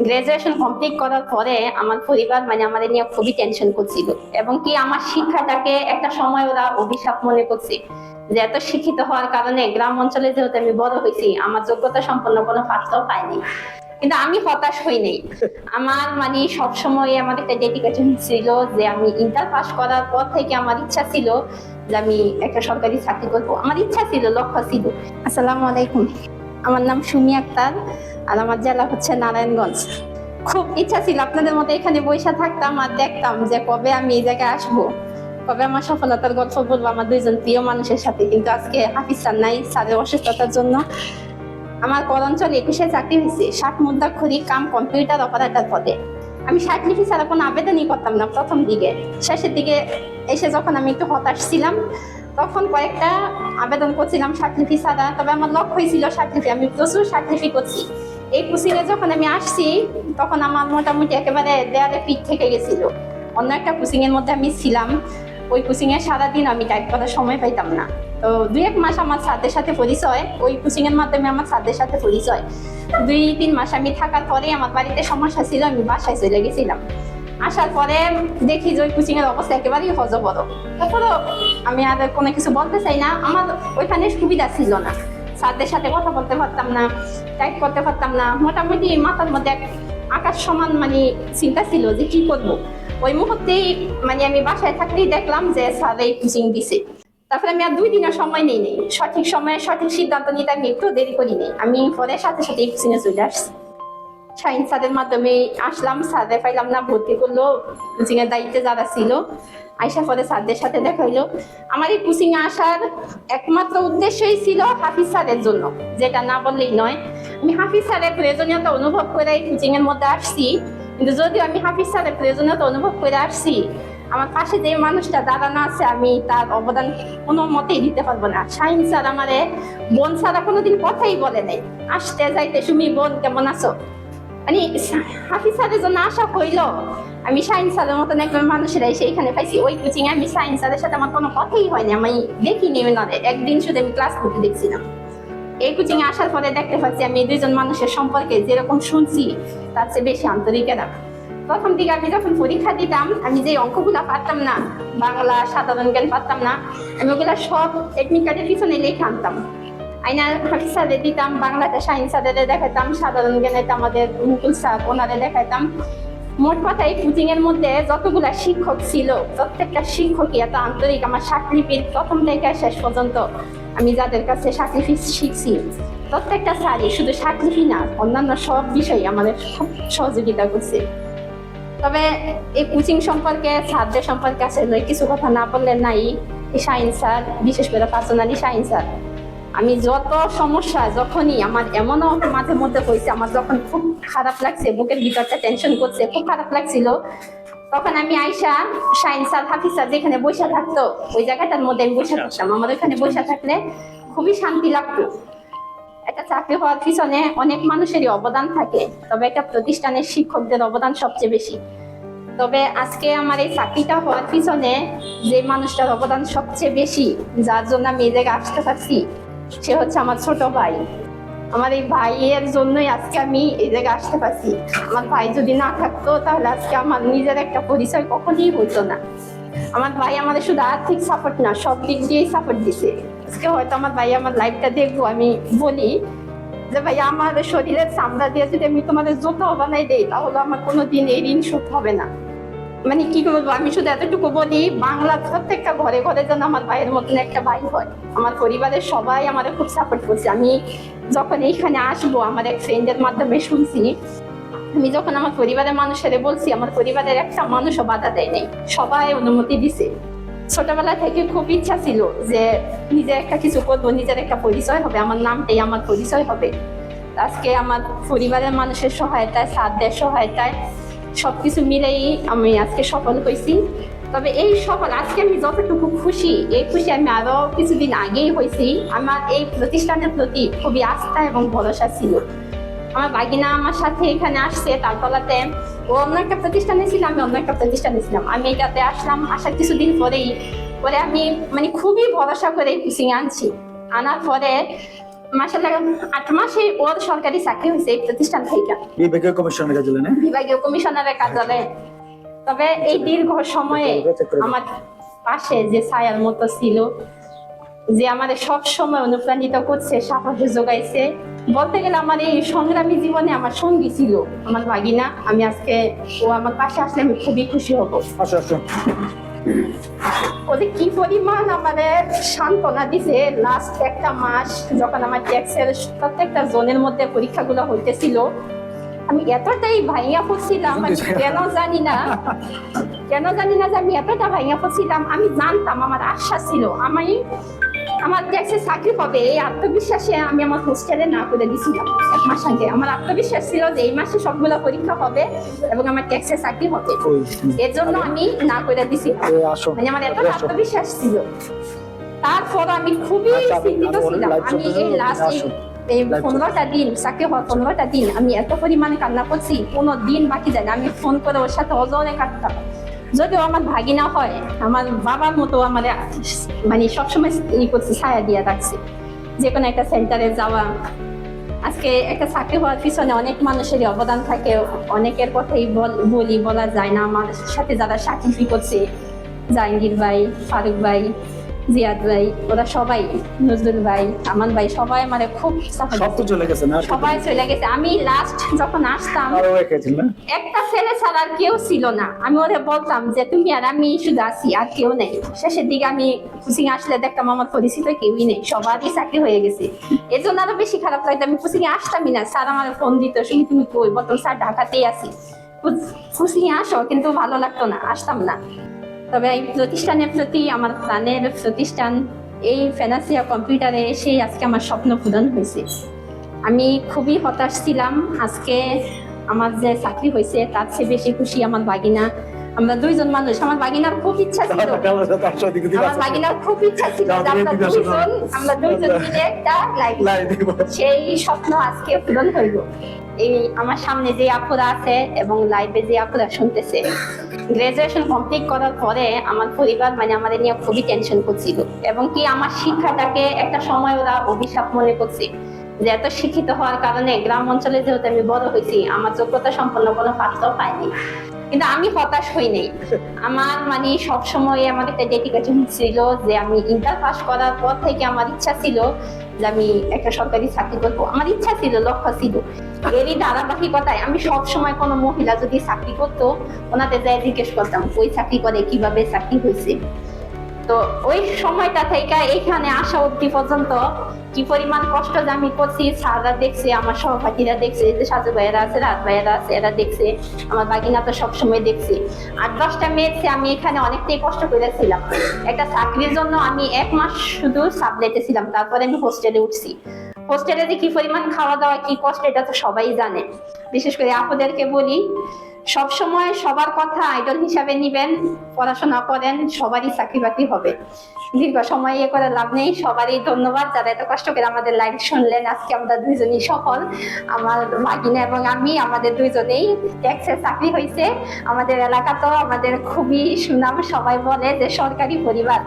Graduation complete করার পরে আমার পরিবার আমাদের নিয়ে খুবই টেনশন করছিল, এবং কি আমার শিক্ষাটাকে একটা সময় ওরা অভিশাপ মনে করছে যে এত শিক্ষিত হওয়ার কারণে গ্রাম অঞ্চলে যেহেতু আমি বড় হয়েছি, আমার যোগ্যতা সম্পন্ন কোনো পাত্রও পাইনি। কিন্তু আমি হতাশ হই নাই। আমার সবসময় আমার একটা ডেডিকেশন ছিল যে আমি ইন্টার পাস করার পর থেকে আমার ইচ্ছা ছিল যে আমি একটা সরকারি চাকরি করবো। আমার ইচ্ছা ছিল, লক্ষ্য ছিল। আসসালামু আলাইকুম, আমার নাম সুমি আক্তার, আর আমার জেলা হচ্ছে নারায়ণগঞ্জ। খুব ইচ্ছা ছিল আপনাদের মধ্যে এখানে বসে থাকতাম আর দেখতাম যে কবে আমি এই জায়গায় আসবো, কবে আমার সফলতার গল্প বলবো আমার দুইজন প্রিয় মানুষের সাথে। কিন্তু আজকে হাফিজ স্যার নাই, স্যারের অসুস্থতার জন্য আমার করঞ্চল 21-এ চাকরি হয়েছে, 60 মুদ্রাক্ষরী কাম কম্পিউটার অপারেটর পদে। আমি সার্টিফিকেট ছাড়া কোনো আবেদনই করতাম না প্রথম দিকে। শেষের দিকে এসে যখন আমি একটু হতাশ ছিলাম, তখন কয়েকটা আবেদন করছিলাম সার্টিফিকেট ছাড়া। তবে আমার লক্ষ্য ছিল সার্টিফিকেট, আমি প্রচুর সার্টিফিকেট করছি। এই কোচিংয়ে যখন আমি আসছি, তখন আমার মোটামুটি একেবারে দেয়ালে পিঠ থেকে গেছিল। অন্য একটা কোচিং এর মধ্যে আমি ছিলাম, ওই কোচিং এ সারাদিন আমি টাইপ করার সময় পাইতাম না। তো 2-1 মাস আমার স্যারদের সাথে পরিচয়, ওই কোচিং এর মাধ্যমে আমার স্যারদের সাথে পরিচয়। 2-3 মাস আমি থাকার পরে আমার বাড়িতে সমস্যা ছিল, আমি বাসায় চলে গেছিলাম। আসার পরে দেখি যে ওই কোচিং এর অবস্থা একেবারেই হজবরল। তারপরে আমি আর কোনো কিছু বলতে চাই না, আমার ওইখানে সুবিধা ছিল না। স্যারদের সাথে কথা বলতে পারতাম না, টাইপ করতে পারতাম না। মোটামুটি মাথার মধ্যে আকাশ সমান চিন্তা ছিল যে কি করবো। ওই মুহূর্তেই আমি বাসায় থাকলেই দেখলাম যে স্যার এই কোচিং দিছে। তারপরে আমি আর 2 দিনের সময় নেই, সঠিক সময়ে সঠিক সিদ্ধান্ত নিতে আমি একটু দেরি করিনি। আমি পরে সাথে সাথে এই কোচিং এ চলে আসছি। শাহিন স্যারের মাধ্যমে আসলাম, স্যারে পাইলাম না, ভর্তি করলো কোচিং এর দায়িত্বে যারা ছিল। আইসা পরে স্যারদের সাথে দেখা হইলো। আমার এই কোচিং এ আসার একমাত্র উদ্দেশ্যই ছিল হাফিজ স্যারের জন্য, যেটা না বললেই নয়। আমি হাফিজ স্যারের প্রয়োজনীয়তা অনুভব করে এই কোচিং এর মধ্যে আসছি। কিন্তু যদিও আমি হাফিজ স্যারের প্রয়োজনীয়তা অনুভব করে আসছি, আমার পাশে যে মানুষটা দাঁড়ানো আছে, আমি তার অবদান কোনো মতেই দিতে পারবো না। শাহিন স্যার আমারে বোন ছাড়া কোনোদিন কথাই বলে নাই। আসতে যাইতে সুমি বোন কেমন আছো, হাফিজ স্যারের জন্য আশা কইলো। আমি শাহিন স্যারের মতন একজন মানুষের সেইখানে পাইছি। ওই কোচিং এ আমি শাহিন স্যারের সাথে আমার কোনো কথাই হয়নি, আমি দেখিনি ওনাদের। একদিন শুধু আমি ক্লাস করতে দেখছিলাম। এই কোচিং এ আসার পরে দেখতে পাচ্ছি আমি দুইজন মানুষের সম্পর্কে যেরকম শুনছি তার চেয়ে বেশি আন্তরিক এরা। প্রথম দিকে আমি যখন পরীক্ষা দিতাম, আমি যে অঙ্কগুলা পারতাম না, বাংলা সাধারণ জ্ঞান পারতাম না, আমি ওগুলা সব টেকনিক কার্ডের পিছনে লিখে আনতাম। আইনা হাফিজ স্যারের দিতাম, বাংলাতে শাহিন স্যারের দেখাতাম, সাধারণ জ্ঞানে আমাদের মুকুল স্যার ওনাদের দেখাতাম। মোট কথা এই কোচিং এর মধ্যে যতগুলা শিক্ষক ছিল, প্রত্যেকটা শিক্ষকই এত আন্তরিক। আমার সার্টিফিকেট প্রথম থেকে শেষ পর্যন্ত আমি যাদের কাছে সার্টিফিকেট শিখছি, প্রত্যেকটা স্যারই শুধু সার্টিফিকেট না, অন্যান্য সব বিষয়ে আমাদের সহযোগিতা করছে। তবে এই কোচিং সম্পর্কে, স্যারদের সম্পর্কে আসলে কিছু কথা না বললে নাই। এই শাহিন স্যার, বিশেষ করে পার্সোনালি শাহিন স্যার, আমি যত সমস্যা যখনই আমার এমনও মাঝে মধ্যে হয়েছে, আমার যখন খুব খারাপ লাগছে, বুকের ভিতরটা টেনশন করছে, খুব খারাপ লাগছিল, তখন আমি আইসা শাহিন স্যার, হাফিজ স্যার যেখানে বসে থাকতো ওই জায়গাটার মধ্যে আমি বসে থাকতাম। আমার ওইখানে বসে থাকলে খুবই শান্তি লাগতো। একটা চাকরি হওয়ার পিছনে অনেক মানুষেরই অবদান থাকে, তবে একটা প্রতিষ্ঠানের শিক্ষকদের অবদান সবচেয়ে বেশি। তবে আজকে আমার এই চাকরিটা হওয়ার পিছনে যে মানুষটার অবদান সবচেয়ে বেশি, যার জন্য আমি এই জায়গায় আসতে পারছি, সে হচ্ছে আমার ছোট ভাই। আমার এই ভাইয়ের জন্যই আজকে আমি এই জায়গায় আসতে পারছি। আমার ভাই যদি না থাকতো, তাহলে আজকে আমার নিজের একটা পরিচয় কখনই হইতো না। আমার ভাই আমাদের শুধু আর্থিক সাপোর্ট না, সব দিক দিয়েই সাপোর্ট দিছে। আজকে হয়তো আমার ভাই আমার লাইফটা দেখবো, আমি বলি যে ভাই, আমার শরীরের চামড়া দিয়ে যদি আমি তোমাদের জুতো বানাই দেই, তাহলে আমার কোনোদিন এই ঋণ শোধ হবে না। কি বলবো, আমি শুধু এতটুকু বলি, বাংলার প্রত্যেকটা ঘরে ঘরে যেন আমার ভাইয়ের মতন একটা ভাই হয়। আমার পরিবারের সবাই আমাদের খুব সাপোর্ট করছে। আমি যখন এইখানে আসবো, আমার এক ফ্রেন্ডের মাধ্যমে শুনছি, আমি যখন আমার পরিবারের মানুষের বলছি, আমার পরিবারের একটা মানুষও বাধা দেয় নাই, সবাই অনুমতি দিছে। ছোটবেলা থেকে খুব ইচ্ছা ছিল যে নিজে একটা কিছু করবো, নিজের একটা পরিচয় হবে, আমার নামটাই আমার পরিচয় হবে। আজকে আমার পরিবারের মানুষের সহায়তায়, স্যারদের সহায়তায়, সবকিছু মিলেই আমি আজকে সফল হয়েছি। তবে এই সফল আজকে আমি যতটুকু খুশি, এই খুশি আমি আরো কিছুদিন আগেই হয়েছি। আমার এই প্রতিষ্ঠানের প্রতি খুবই আস্থা এবং ভরসা ছিল। আমার বাগিনা আমার সাথে এখানে আসছে তালতলাতে, ও অন্য একটা প্রতিষ্ঠানে ছিল, আমি অন্য একটা প্রতিষ্ঠানে ছিলাম। আমি এটাতে আসলাম, আসার কিছুদিন পরে আমি খুবই ভরসা করে কোচিং আনছি। আনার পরে মাসাল্লাহ 8 মাসে ওর সরকারি চাকরি হয়েছে এই প্রতিষ্ঠান থেকে, বিভাগীয় কমিশনের কার্যালয়ে না? বিভাগীয় কমিশনারের কার্যালয়ে। তবে এই দীর্ঘ সময়ে আমার পাশে যে ছায়ার মতো ছিল, যে আমাদের সব সময় অনুপ্রাণিত করছে, সাহস যোগাইছে, বলতে গেলে আমার এই সংগ্রামী জীবনে আমার সঙ্গী ছিল আমার ভাগিনা। আমি আজকে ও আমার পাশে আসলে আমি খুবই খুশি হব। আসো আসো। ওদের কি পরিমাণ আমাদের সান্ত্বনা দিছে। লাস্ট একটা মাস যখন আমার ট্যাক্সের প্রত্যেকটা জোনের মধ্যে পরীক্ষাগুলো হইতেছিল, আমি এতটাই ভাইয়া পড়ছিলাম, আমি কেন জানি না যে আমি এতটা ভাইয়া পড়ছিলাম। আমি জানতাম, আমার আশা ছিল আমার ট্যাক্সে চাকরি হবে, এই আত্মবিশ্বাসে আমি আমার হোস্টেলে না করে দিছিলাম 1 মাস আগে। আমার আত্মবিশ্বাস ছিল যে এই মাসে সবগুলো পরীক্ষা হবে এবং আমার ট্যাক্সে চাকরি হবে, এর জন্য আমি না করে দিছিলাম। মানে আমার এত আত্মবিশ্বাস ছিল। তারপর আমি খুবই চিন্তিত ছিলাম। আমি এই লাস্ট এই 15টা দিন, চাকরি হওয়ার 15টা দিন আমি এত পরিমাণে কান্না করছি, কোনো দিন বাকি যায় না। আমি ফোন করে ওর সাথে অজরে কাটতাম। যদিও আমার ভাগিনা হয়, আমার বাবার মতো আমার মানে সবসময় করছি, ছায়া দিয়ে রাখছি। যে কোনো একটা সেন্টারে যাওয়া, আজকে একটা চাকরি হওয়ার পিছনে অনেক মানুষেরই অবদান থাকে, অনেকের কথাই বলা যায় না। আমার সাথে যারা সাকিফি করছে, জাহাঙ্গীর ভাই, ফারুক ভাই, জিয়াদ ভাই, ওরা সবাই, নজরুল ভাই, আমান ভাই, সবাই মানে খুব চলে গেছে না, সবাই চলে গেছে। আমি লাস্ট যখন আসতাম একটা ছেলে ছাড়া আর কেউ ছিল না। আমি ওদের বলতাম যে তুমি আর আমি শুধু আছি, আর কেউ নেই। শেষের দিকে আমি কোচিং আসলে দেখতাম আমার পরিচিত কেউই নেই, সবারই চাকরি হয়ে গেছে। এর জন্য আরো বেশি খারাপ লাগতো। আমি কোচিং আসতামই না, স্যার আমার ফোন দিত, শুনি তুমি কই, বলতাম স্যার ঢাকাতেই আছি। কোচিং আসো, কিন্তু ভালো লাগতো না, আসতাম না। তবে এই প্রতিষ্ঠানের প্রতি আমার প্রাণের প্রতিষ্ঠান, এই ফেনাসিয়া কম্পিউটারে এসেই আজকে আমার স্বপ্ন পূরণ হয়েছে। আমি খুবই হতাশ ছিলাম। আজকে আমার যে চাকরি হয়েছে তার চেয়ে বেশি খুশি আমার ভাগিনা। আমরা দুইজন মানুষ, আমার ভাগিনার খুব ইচ্ছা ছিল যে আমরা দুইজন মিলে একটা লাইভ, সেই স্বপ্ন আজকে পূরণ হইল। এই আমার সামনে যে আপুরা আছে এবং লাইভে যে আপুরা শুনতেছে, গ্রাজুয়েশন কমপ্লিট করার পরে আমার পরিবার মানে আমাদের নিয়ে খুবই টেনশন করছিল, এবং কি আমার শিক্ষাটাকে একটা সময় ওরা অভিশাপ মনে করছে যে এত শিক্ষিত হওয়ার কারণে গ্রাম অঞ্চলে যেহেতু আমি বড় হয়েছি, আমার যোগ্যতা সম্পন্ন কোনো পাত্র পাইনি। কিন্তু আমি হতাশ হই নাই। আমার মানে সবসময় আমার একটা ডেডিকেশন ছিল যে আমি ইন্টার পাস করার পর থেকে আমার ইচ্ছা ছিল যে আমি একটা সরকারি চাকরি করবো। আমার ইচ্ছা ছিল, লক্ষ্য ছিল। এরই ধারাবাহিকতায় আমি সবসময় কোনো মহিলা যদি চাকরি করতো, ওনাদের যাই জিজ্ঞেস করতাম ওই চাকরি করে কিভাবে চাকরি হয়েছে। তো ওই সময়টা থেকে এখানে আসা অবধি পর্যন্ত কি পরিমাণ কষ্ট যে আমি করছি, স্যাররা দেখছে, আমার সহপাঠীরা দেখছে, যে সাজু ভাইয়েরা আছে, রাত ভাইয়েরা আছে, এরা দেখছে, আমার বাগিনা তো সবসময় দেখছি। 8-10টা মেয়েছে আমি এখানে অনেকটাই কষ্ট করেছিলাম। একটা চাকরির জন্য আমি 1 মাস শুধু সাবলেটে ছিলাম, তারপরে আমি হোস্টেলে উঠছি। হোস্টেলে যে কি পরিমাণ খাওয়া দাওয়া, কি কষ্ট, এটা তো সবাই জানে। বিশেষ করে আপুদেরকে বলি, সবসময় সবার কথা আইডল হিসাবে নিবেন, পড়াশোনা করেন, সবারই চাকরি বাকরি হবে। দীর্ঘ সময় ইয়ে করে লাভ নেই। সবারই ধন্যবাদ যারা এত কষ্ট করে আমাদের লাইভ শুনলেন। আজকে আমরা দুইজনই সফল, আমার ভাগিনা এবং আমি, আমাদের দুইজনেই ট্যাক্সে চাকরি হয়েছে। আমাদের এলাকাতেও আমাদের খুবই সুনাম, সবাই বলে যে সরকারি পরিবার।